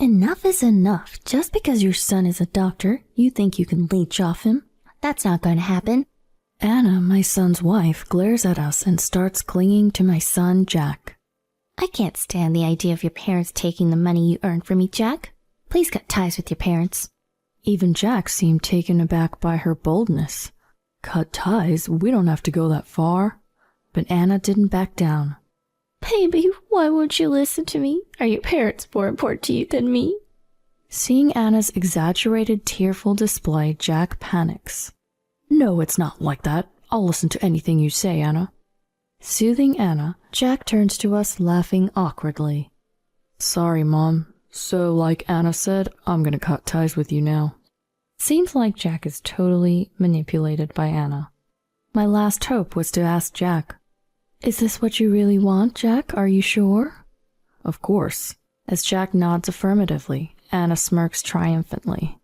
Enough is enough. Just because your son is a doctor, you think you can leech off him? That's not going to happen. Anna, my son's wife, glares at us and starts clinging to my son, Jack. I can't stand the idea of your parents taking the money you earned from me, Jack. Please cut ties with your parents. Even Jack seemed taken aback by her boldness. Cut ties? We don't have to go that far. But Anna didn't back down. Baby, why won't you listen to me? Are your parents more important to you than me? Seeing Anna's exaggerated, tearful display, Jack panics. No, it's not like that. I'll listen to anything you say, Anna. Soothing Anna, Jack turns to us, laughing awkwardly. Sorry, Mom. So, like Anna said, I'm gonna cut ties with you now. Seems like Jack is totally manipulated by Anna. My last hope was to ask Jack, "Is this what you really want, Jack? Are you sure?" Of course. As Jack nods affirmatively, Anna smirks triumphantly.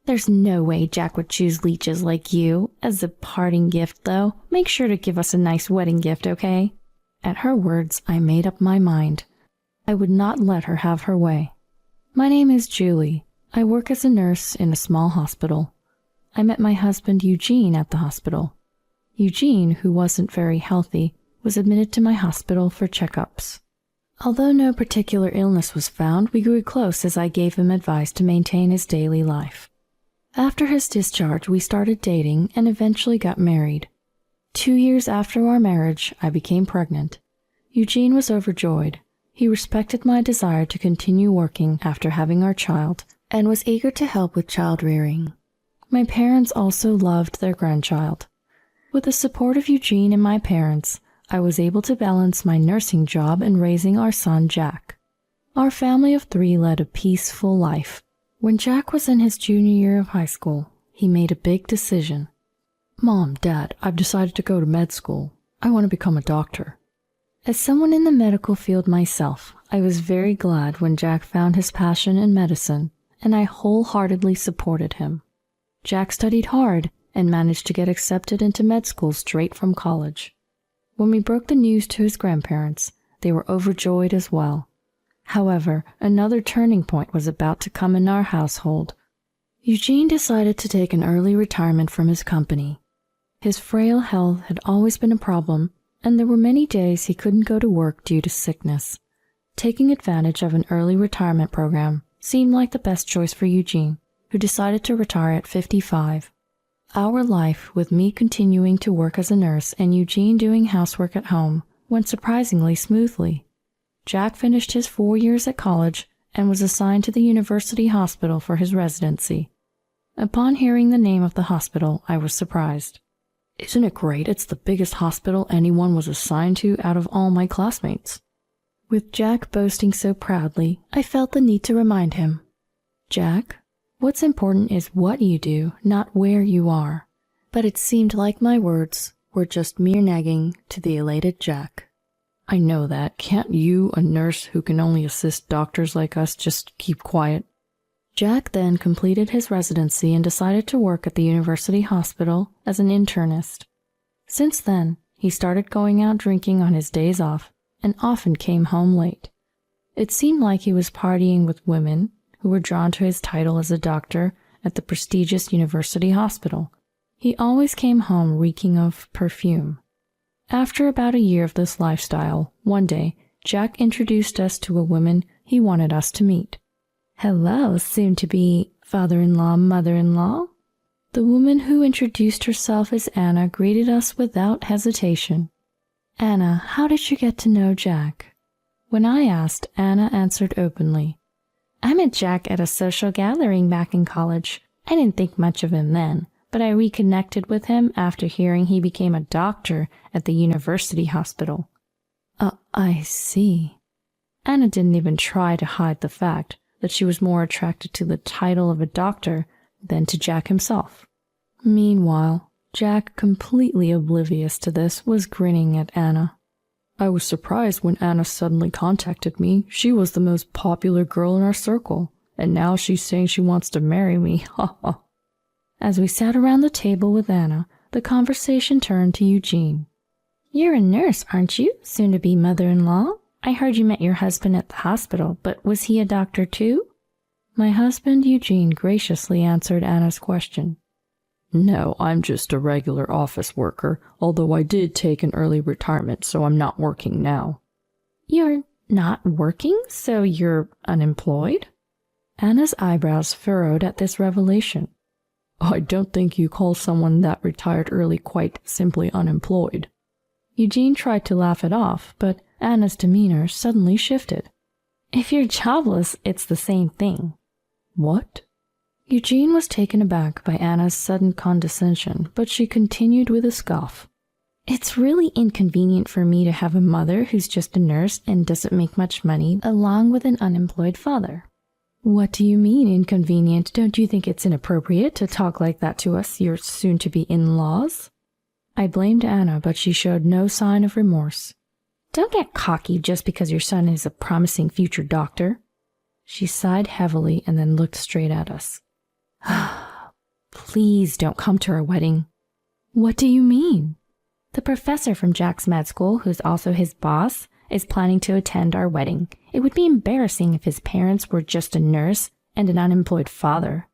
There's no way Jack would choose leeches like you. As a parting gift, though, make sure to give us a nice wedding gift, okay? At her words, I made up my mind. I would not let her have her way. My name is Julie. I work as a nurse in a small hospital. I met my husband Eugene at the hospital. Eugene, who wasn't very healthy, was admitted to my hospital for checkups. Although no particular illness was found, we grew close as I gave him advice to maintain his daily life. After his discharge, we started dating and eventually got married. 2 years after our marriage, I became pregnant. Eugene was overjoyed. He respected my desire to continue working after having our child and was eager to help with child rearing. My parents also loved their grandchild. With the support of Eugene and my parents, I was able to balance my nursing job and raising our son, Jack. Our family of 3 led a peaceful life. When Jack was in his junior year of high school, he made a big decision. Mom, Dad, I've decided to go to med school. I want to become a doctor. As someone in the medical field myself, I was very glad when Jack found his passion in medicine, and I wholeheartedly supported him. Jack studied hard and managed to get accepted into med school straight from college. When we broke the news to his grandparents, they were overjoyed as well. However, another turning point was about to come in our household. Eugene decided to take an early retirement from his company. His frail health had always been a problem, and there were many days he couldn't go to work due to sickness. Taking advantage of an early retirement program seemed like the best choice for Eugene, who decided to retire at 55. Our life, with me continuing to work as a nurse and Eugene doing housework at home, went surprisingly smoothly. Jack finished his 4 years at college and was assigned to the university hospital for his residency. Upon hearing the name of the hospital, I was surprised. Isn't it great? It's the biggest hospital anyone was assigned to out of all my classmates. With Jack boasting so proudly, I felt the need to remind him. Jack, what's important is what you do, not where you are. But it seemed like my words were just mere nagging to the elated Jack. I know that. Can't you, a nurse who can only assist doctors like us, just keep quiet? Jack then completed his residency and decided to work at the university hospital as an internist. Since then, he started going out drinking on his days off and often came home late. It seemed like he was partying with women who were drawn to his title as a doctor at the prestigious university hospital. He always came home reeking of perfume. After about a year of this lifestyle, one day, Jack introduced us to a woman he wanted us to meet. Hello, soon-to-be father-in-law, mother-in-law. The woman who introduced herself as Anna greeted us without hesitation. Anna, how did you get to know Jack? When I asked, Anna answered openly. I met Jack at a social gathering back in college. I didn't think much of him then, but I reconnected with him after hearing he became a doctor at the university hospital. I see. Anna didn't even try to hide the fact that she was more attracted to the title of a doctor than to Jack himself. Meanwhile, Jack, completely oblivious to this, was grinning at Anna. I was surprised when Anna suddenly contacted me. She was the most popular girl in our circle, and now she's saying she wants to marry me. Ha ha. As we sat around the table with Anna, the conversation turned to Eugene. You're a nurse, aren't you, soon-to-be mother-in-law? I heard you met your husband at the hospital, but was he a doctor too? My husband Eugene graciously answered Anna's question. No, I'm just a regular office worker, although I did take an early retirement, so I'm not working now. You're not working, so you're unemployed? Anna's eyebrows furrowed at this revelation. I don't think you call someone that retired early quite simply unemployed. Eugene tried to laugh it off, but Anna's demeanor suddenly shifted. If you're jobless, it's the same thing. What? Eugene was taken aback by Anna's sudden condescension, but she continued with a scoff. It's really inconvenient for me to have a mother who's just a nurse and doesn't make much money, along with an unemployed father. What do you mean inconvenient? Don't you think it's inappropriate to talk like that to us, your soon-to-be in-laws? I blamed Anna, but she showed no sign of remorse. Don't get cocky just because your son is a promising future doctor. She sighed heavily and then looked straight at us. Please don't come to our wedding. What do you mean? The professor from Jack's med school, who's also his boss, is planning to attend our wedding. It would be embarrassing if his parents were just a nurse and an unemployed father.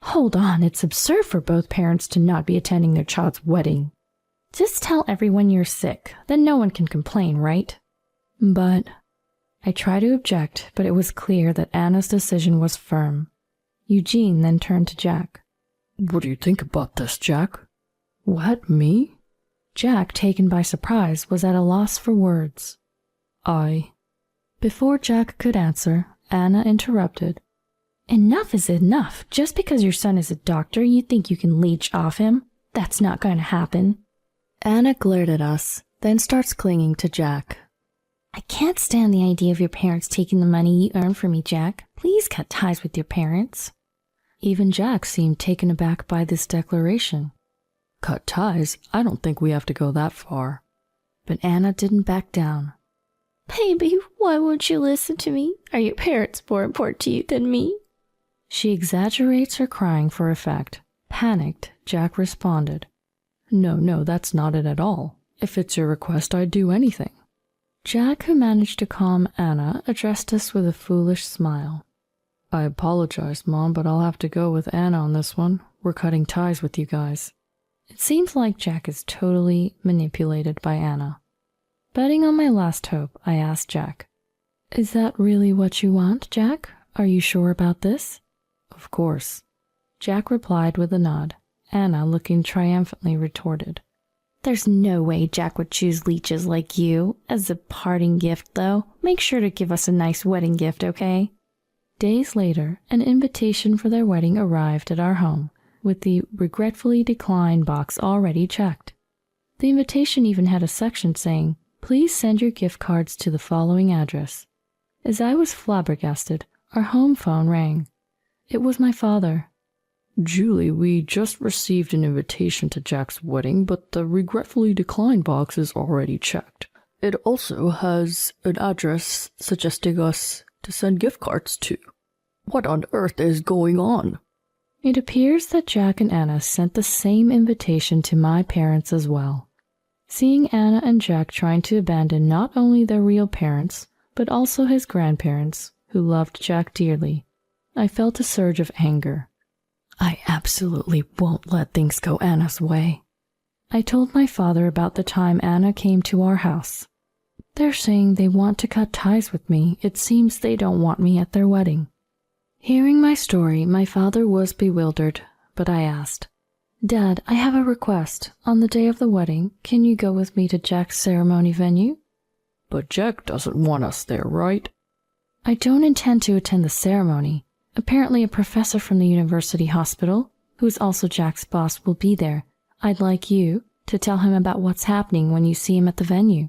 Hold on, it's absurd for both parents to not be attending their child's wedding. Just tell everyone you're sick, then no one can complain, right? But I tried to object, but it was clear that Anna's decision was firm. Eugene then turned to Jack. What do you think about this, Jack? What, me? Jack, taken by surprise, was at a loss for words. Before Jack could answer, Anna interrupted. Enough is enough. Just because your son is a doctor, you think you can leech off him? That's not going to happen. Anna glared at us, then starts clinging to Jack. I can't stand the idea of your parents taking the money you earn for me, Jack. Please cut ties with your parents. Even Jack seemed taken aback by this declaration. Cut ties? I don't think we have to go that far. But Anna didn't back down. Baby, why won't you listen to me? Are your parents more important to you than me? She exaggerates her crying for effect. Panicked, Jack responded. No, that's not it at all. If it's your request, I'd do anything. Jack, who managed to calm Anna, addressed us with a foolish smile. I apologize, Mom, but I'll have to go with Anna on this one. We're cutting ties with you guys. It seems like Jack is totally manipulated by Anna. Betting on my last hope, I asked Jack, Is that really what you want, Jack? Are you sure about this? Of course. Jack replied with a nod. Anna, looking triumphantly, retorted, There's no way Jack would choose leeches like you. As a parting gift, though, make sure to give us a nice wedding gift, okay? Days later, an invitation for their wedding arrived at our home, with the regretfully declined box already checked. The invitation even had a section saying, Please send your gift cards to the following address. As I was flabbergasted, our home phone rang. It was my father. Julie, we just received an invitation to Jack's wedding, but the regretfully declined box is already checked. It also has an address suggesting us to send gift cards to. What on earth is going on? It appears that Jack and Anna sent the same invitation to my parents as well. Seeing Anna and Jack trying to abandon not only their real parents, but also his grandparents, who loved Jack dearly, I felt a surge of anger. I absolutely won't let things go Anna's way. I told my father about the time Anna came to our house. They're saying they want to cut ties with me. It seems they don't want me at their wedding. Hearing my story, my father was bewildered, but I asked, Dad, I have a request. On the day of the wedding, can you go with me to Jack's ceremony venue? But Jack doesn't want us there, right? I don't intend to attend the ceremony. Apparently a professor from the university hospital, who's also Jack's boss, will be there. I'd like you to tell him about what's happening when you see him at the venue.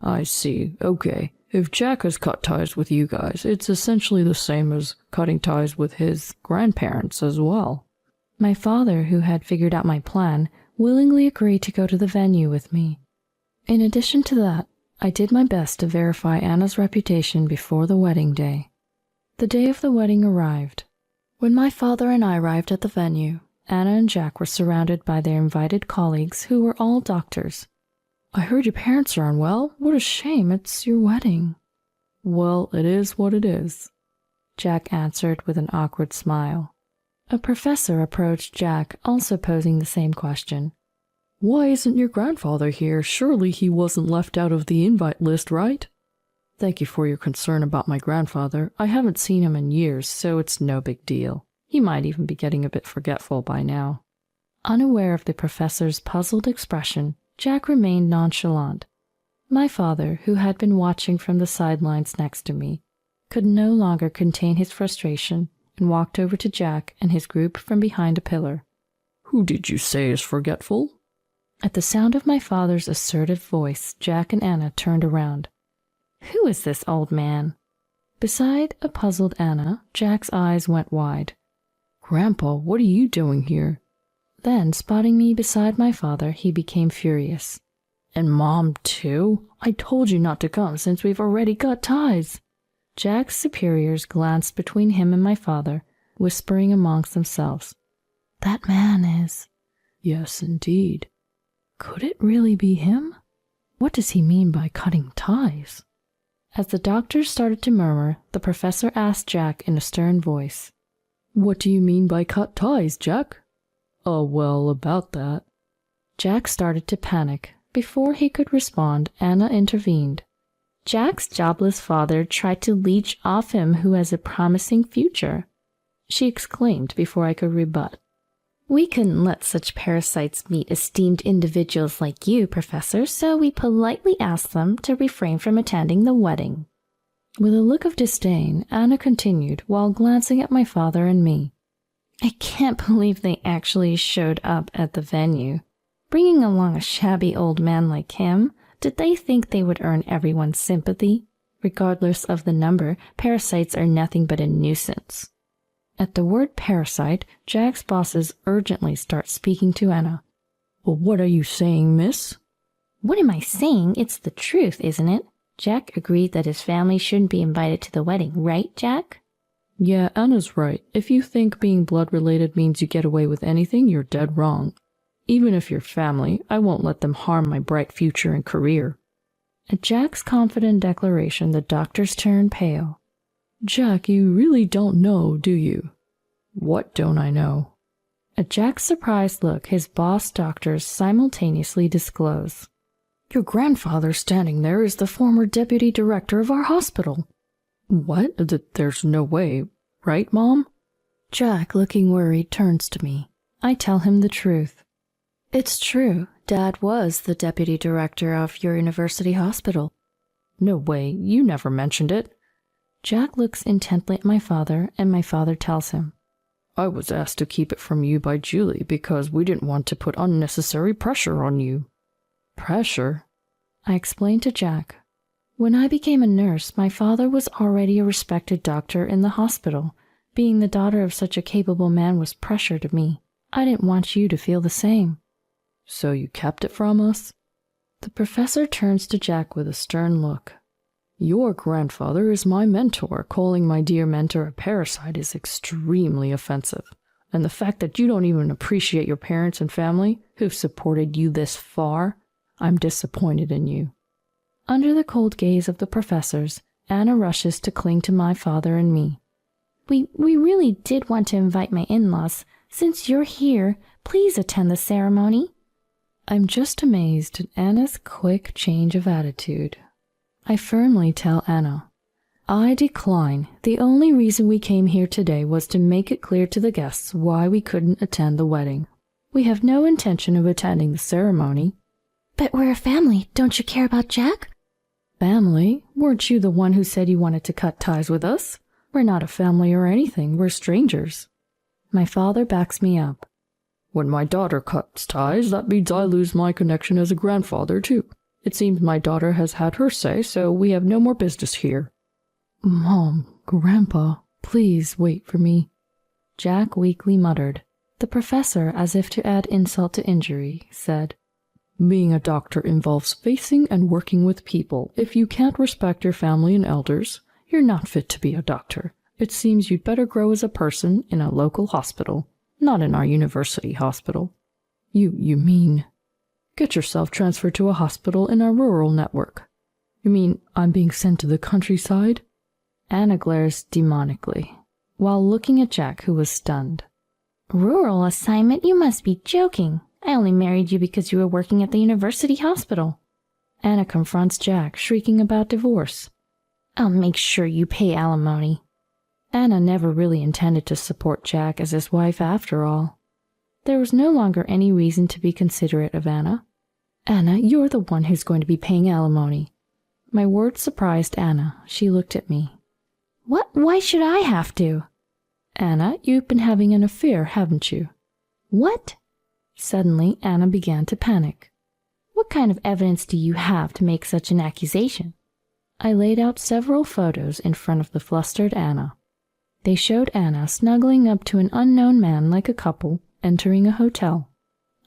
I see. Okay. If Jack has cut ties with you guys, it's essentially the same as cutting ties with his grandparents as well. My father, who had figured out my plan, willingly agreed to go to the venue with me. In addition to that, I did my best to verify Anna's reputation before the wedding day. The day of the wedding arrived. When my father and I arrived at the venue, Anna and Jack were surrounded by their invited colleagues who were all doctors. I heard your parents are unwell. What a shame. It's your wedding. Well, it is what it is. Jack answered with an awkward smile. A professor approached Jack, also posing the same question. Why isn't your grandfather here? Surely he wasn't left out of the invite list, right? Thank you for your concern about my grandfather. I haven't seen him in years, so it's no big deal. He might even be getting a bit forgetful by now. Unaware of the professor's puzzled expression, Jack remained nonchalant. My father, who had been watching from the sidelines next to me, could no longer contain his frustration and walked over to Jack and his group from behind a pillar. Who did you say is forgetful? At the sound of my father's assertive voice, Jack and Anna turned around. Who is this old man? Beside a puzzled Anna, Jack's eyes went wide. Grandpa, what are you doing here? Then, spotting me beside my father, he became furious. And Mom, too? I told you not to come since we've already got ties. Jack's superiors glanced between him and my father, whispering amongst themselves. That man is... Yes, indeed. Could it really be him? What does he mean by cutting ties? As the doctors started to murmur, the professor asked Jack in a stern voice. What do you mean by cut ties, Jack? Oh, well, about that. Jack started to panic. Before he could respond, Anna intervened. Jack's jobless father tried to leech off him who has a promising future, she exclaimed before I could rebut. We couldn't let such parasites meet esteemed individuals like you, Professor, so we politely asked them to refrain from attending the wedding. With a look of disdain, Anna continued while glancing at my father and me. I can't believe they actually showed up at the venue. Bringing along a shabby old man like him, did they think they would earn everyone's sympathy? Regardless of the number, parasites are nothing but a nuisance. At the word parasite, Jack's bosses urgently start speaking to Anna. Well, what are you saying, miss? What am I saying? It's the truth, isn't it? Jack agreed that his family shouldn't be invited to the wedding, right, Jack? Yeah, Anna's right. If you think being blood-related means you get away with anything, you're dead wrong. Even if you're family, I won't let them harm my bright future and career. At Jack's confident declaration, the doctors turned pale. Jack, you really don't know, do you? What don't I know? At Jack's surprised look, his boss doctors simultaneously disclose. Your grandfather standing there is the former deputy director of our hospital. What? There's no way, right, Mom? Jack, looking worried, turns to me. I tell him the truth. It's true. Dad was the deputy director of your university hospital. No way. You never mentioned it. Jack looks intently at my father, and my father tells him. I was asked to keep it from you by Julie because we didn't want to put unnecessary pressure on you. Pressure? I explained to Jack. When I became a nurse, my father was already a respected doctor in the hospital. Being the daughter of such a capable man was pressure to me. I didn't want you to feel the same. So you kept it from us? The professor turns to Jack with a stern look. Your grandfather is my mentor. Calling my dear mentor a parasite is extremely offensive. And the fact that you don't even appreciate your parents and family who've supported you this far, I'm disappointed in you. Under the cold gaze of the professors, Anna rushes to cling to my father and me. We really did want to invite my in-laws. Since you're here, please attend the ceremony. I'm just amazed at Anna's quick change of attitude. I firmly tell Anna, I decline. The only reason we came here today was to make it clear to the guests why we couldn't attend the wedding. We have no intention of attending the ceremony. But we're a family. Don't you care about Jack? Family? Weren't you the one who said you wanted to cut ties with us? We're not a family or anything. We're strangers. My father backs me up. When my daughter cuts ties, that means I lose my connection as a grandfather, too. It seems my daughter has had her say, so we have no more business here. Mom, Grandpa, please wait for me. Jack weakly muttered. The professor, as if to add insult to injury, said, Being a doctor involves facing and working with people. If you can't respect your family and elders, you're not fit to be a doctor. It seems you'd better grow as a person in a local hospital, not in our university hospital. You mean... Get yourself transferred to a hospital in our rural network. You mean I'm being sent to the countryside? Anna glares demonically, while looking at Jack, who was stunned. Rural assignment? You must be joking. I only married you because you were working at the university hospital. Anna confronts Jack, shrieking about divorce. I'll make sure you pay alimony. Anna never really intended to support Jack as his wife after all. There was no longer any reason to be considerate of Anna. Anna, you're the one who's going to be paying alimony. My words surprised Anna. She looked at me. What? Why should I have to? Anna, you've been having an affair, haven't you? What? Suddenly, Anna began to panic. What kind of evidence do you have to make such an accusation? I laid out several photos in front of the flustered Anna. They showed Anna snuggling up to an unknown man like a couple entering a hotel.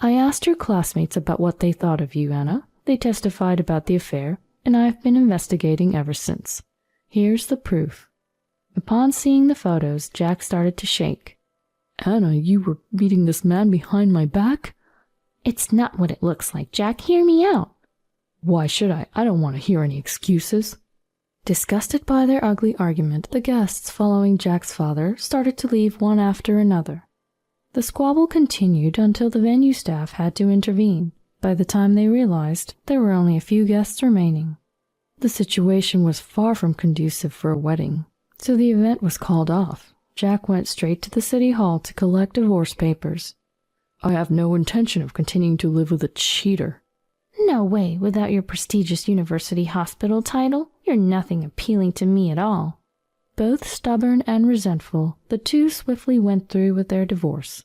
I asked her classmates about what they thought of you, Anna. They testified about the affair, and I've been investigating ever since. Here's the proof. Upon seeing the photos, Jack started to shake. Anna, you were meeting this man behind my back? It's not what it looks like, Jack. Hear me out. Why should I? I don't want to hear any excuses. Disgusted by their ugly argument, the guests following Jack's father started to leave one after another. The squabble continued until the venue staff had to intervene. By the time they realized, there were only a few guests remaining. The situation was far from conducive for a wedding, so the event was called off. Jack went straight to the city hall to collect divorce papers. I have no intention of continuing to live with a cheater. No way, without your prestigious university hospital title, you're nothing appealing to me at all. Both stubborn and resentful, the two swiftly went through with their divorce.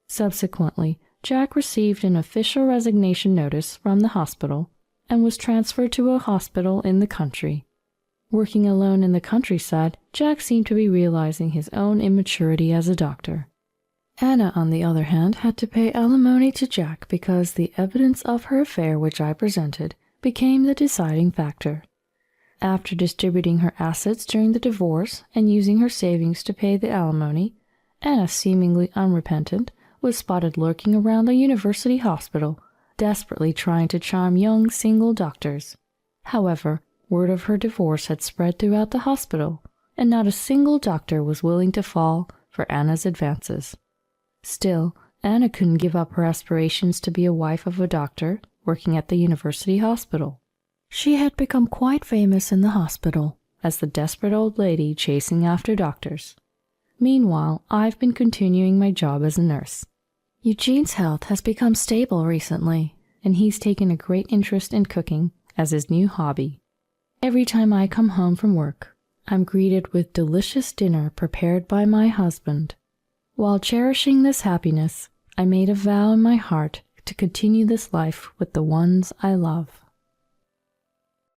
Subsequently, Jack received an official resignation notice from the hospital and was transferred to a hospital in the country. Working alone in the countryside, Jack seemed to be realizing his own immaturity as a doctor. Anna, on the other hand, had to pay alimony to Jack because the evidence of her affair which I presented became the deciding factor. After distributing her assets during the divorce and using her savings to pay the alimony, Anna, seemingly unrepentant, was spotted lurking around the university hospital, desperately trying to charm young single doctors. However, word of her divorce had spread throughout the hospital, and not a single doctor was willing to fall for Anna's advances. Still, Anna couldn't give up her aspirations to be a wife of a doctor working at the university hospital. She had become quite famous in the hospital as the desperate old lady chasing after doctors. Meanwhile, I've been continuing my job as a nurse. Eugene's health has become stable recently, and he's taken a great interest in cooking as his new hobby. Every time I come home from work, I'm greeted with delicious dinner prepared by my husband. While cherishing this happiness, I made a vow in my heart to continue this life with the ones I love.